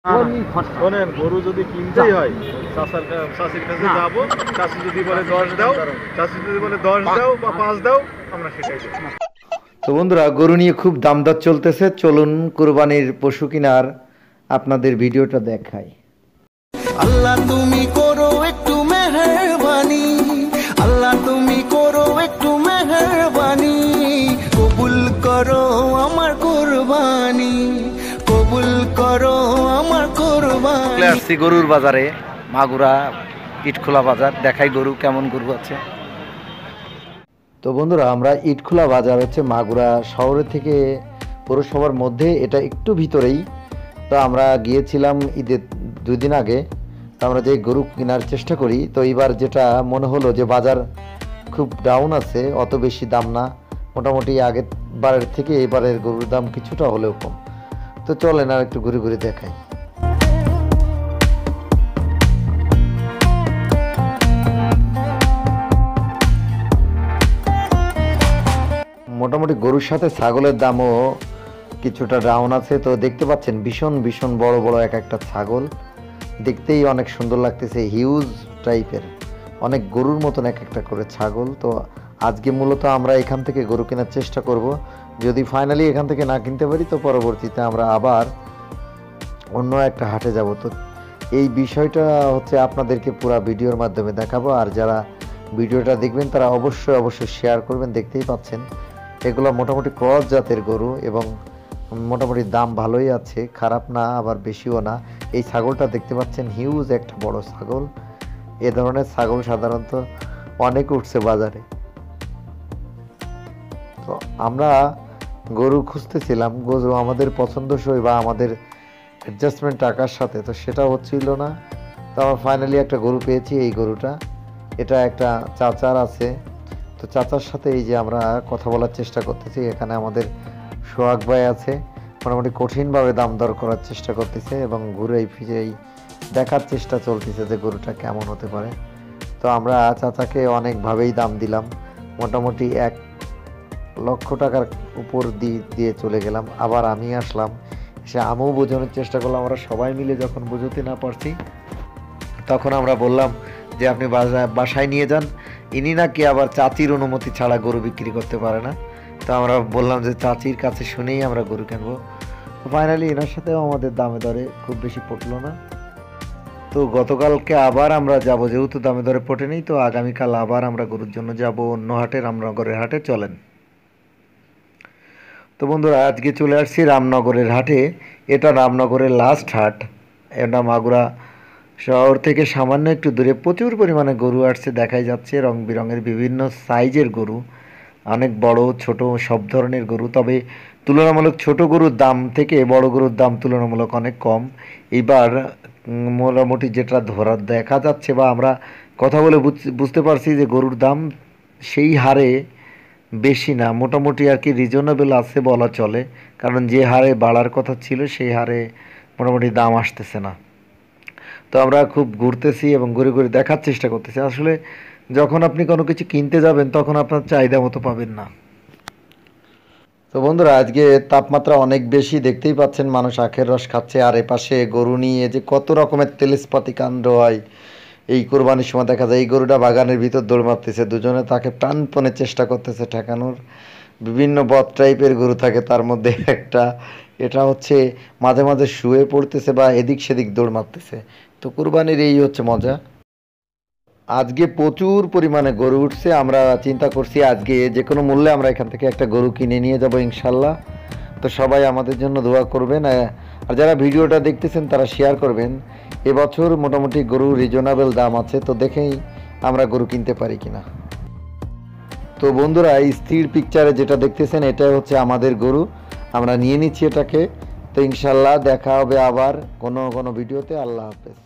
শোনেন, গরু যদি কিনতেই হয় চাষির কাছে যাবো। চাষি যদি বলে 10 দাও, চাষি যদি বলে 10 দাও বা 5 দাও, আমরা সেটাই দেবো। তো বন্ধুরা, গরু নিয়ে খুব দামদর চলতেছে। চলুন কুরবানির পশু কিনার আপনাদের ভিডিওটা দেখাই। আল্লাহ তুমি করো একটু মেহেরবানি, আল্লাহ তুমি করো একটু মেহেরবানি, কবুল করো আমার কুরবানি, কবুল করো আমার কুরবানি। চলে আসছি গরুর বাজারে, মাগুরা ইটখোলা বাজার। দেখাই গরু কেমন গরু আছে। তো বন্ধুরা, আমরা ইটখোলা বাজার হচ্ছে মাগুরা শহরের থেকে পৌরসভার মধ্যে, এটা একটু ভিতরেই। তো আমরা গিয়েছিলাম ঈদের 2 দিন আগে। তো আমরা যে গরু কেনার চেষ্টা করি, তো এইবার যেটা মনে হলো যে বাজার খুব ডাউন আছে, অত বেশি দাম না, মোটামুটি আগের বারের থেকে এবারের গরুর দাম কিছুটা হলেও কম। তো চলেন আর একটু ঘুরে ঘুরে দেখাই। মোটামুটি গরুর সাথে ছাগলের দামও কিছুটা ডাউন আছে। তো দেখতে পাচ্ছেন ভীষণ ভীষণ বড় বড় এক একটা ছাগল, দেখতেই অনেক সুন্দর লাগতেছে, হিউজ টাইপের, অনেক গরুর মতন এক একটা করে ছাগল। তো আজকে মূলত আমরা এখান থেকে গরু কেনার চেষ্টা করব। যদি ফাইনালি এখান থেকে না কিনতে পারি, তো পরবর্তীতে আমরা আবার অন্য একটা হাটে যাব। তো এই বিষয়টা হচ্ছে আপনাদেরকে পুরো ভিডিওর মাধ্যমে দেখাবো। আর যারা ভিডিওটা দেখবেন তারা অবশ্যই অবশ্যই শেয়ার করবেন। দেখতেই পাচ্ছেন এগুলো মোটামুটি ক্রস জাতের গরু এবং মোটামুটি দাম ভালোই আছে, খারাপ না আবার বেশিও না। এই ছাগলটা দেখতে পাচ্ছেন হিউজ একটা বড় ছাগল। এ ধরনের ছাগল সাধারণত অনেক উঠছে বাজারে। তো আমরা গরু খুঁজতেছিলাম, গরু আমাদের পছন্দসই বা আমাদের অ্যাডজাস্টমেন্ট টাকার সাথে, তো সেটা হচ্ছিল না। তো আমরা ফাইনালি একটা গরু পেয়েছি। এই গরুটা, এটা একটা চাচার আছে। তো চাচার সাথে এই যে আমরা কথা বলার চেষ্টা করতেছি। এখানে আমাদের সোহাগ ভাই আছে, মোটামুটি কঠিনভাবে দাম দর করার চেষ্টা করতেছে এবং ঘুরেই ফিরেই দেখার চেষ্টা চলতেছে যে গরুটা কেমন হতে পারে। তো আমরা চাচাকে অনেকভাবেই দাম দিলাম, মোটামুটি 1 লক্ষ টাকার উপর দিয়ে চলে গেলাম। আবার আমি আসলাম, সে আমিও বোঝানোর চেষ্টা করলাম। আমরা সবাই মিলে যখন বোঝাতে না পারছি, তখন আমরা বললাম যে আপনি বাসায় নিয়ে যান। ইনি নাকি আবার চাচির অনুমতি ছাড়া গরু বিক্রি করতে পারে না। তো আমরা বললাম যে চাচির কাছে শুনেই আমরা গরু কিনবো। ফাইনালি এনার সাথেও আমাদের দামে দরে খুব বেশি পড়লো না। তো গতকালকে আবার আমরা যাব, যেহেতু দামে দরে পড়ে নেই। তো আগামীকাল আবার আমরা গরুর জন্য যাব অন্য হাটে, রামনগরের হাটে। চলেন। তো বন্ধুরা, আজকে চলে আসছি রামনগরের হাটে। এটা রামনগরের লাস্ট হাট। এটা মাগুরা শহর থেকে সামান্য একটু দূরে। প্রচুর পরিমাণে গরু আসছে, দেখাই যাচ্ছে রং বেরঙের বিভিন্ন সাইজের গরু, অনেক বড় ছোট সব ধরনের গরু। তবে তুলনামূলক ছোট গরুর দাম থেকে বড় গরুর দাম তুলনামূলক অনেক কম। এবার মোটামুটি যেটা দেখা যাচ্ছে বা আমরা কথা বলে বুঝতে পারছি যে গরুর দাম সেই হারে বেশি না, মোটামুটি আর কি রিজনেবল আছে বলা চলে। কারণ যে হারে বাড়ার কথা ছিল সেই হারে মোটামুটি দাম আসতেছে না। তো আমরা খুব ঘুরতেছি এবং ঘুরে ঘুরে দেখার চেষ্টা করতেছি। আসলে যখন আপনি কোনো কিছু কিনতে যাবেন, তখন আপনার চাহিদা মতো পাবেন না। তো বন্ধুরা, আজকে তাপমাত্রা অনেক বেশি, দেখতেই পাচ্ছেন মানুষ আখের রস খাচ্ছে। আর এপাশে গরু নিয়ে যে কত রকমের তেলিস্পাতি কাণ্ড হয় এই কোরবানির সময় দেখা যায়। এই গরুটা বাগানের ভিতর দৌড় মারতেছে, দুজনে তাকে প্রাণপণে চেষ্টা করতেছে ঠেকানোর। বিভিন্ন বদ টাইপের গরু থাকে তার মধ্যে একটা, এটা হচ্ছে মাঝে মাঝে শুয়ে পড়তেছে বা এদিক সেদিক দৌড় মারতেছে। তো কুরবানির এই হচ্ছে মজা। আজকে প্রচুর পরিমাণে গরু উঠছে। আমরা চিন্তা করছি আজকে যে কোনো মূল্যে আমরা এখান থেকে একটা গরু কিনে নিয়ে যাব ইনশাল্লাহ। তো সবাই আমাদের জন্য দোয়া করবেন। আর যারা ভিডিওটা দেখতেছেন তারা শেয়ার করবেন। এবছর মোটামুটি গরু রিজনেবল দাম আছে, তো দেখেই আমরা গরু কিনতে পারি কিনা। তো বন্ধুরা, এই স্থির পিকচারে যেটা দেখতেছেন এটাই হচ্ছে আমাদের গরু। আমরা নিয়ে নিচ্ছি এটাকে। তো ইনশাল্লাহ দেখা হবে আবার কোনো ভিডিওতে। আল্লাহ হাফেজ।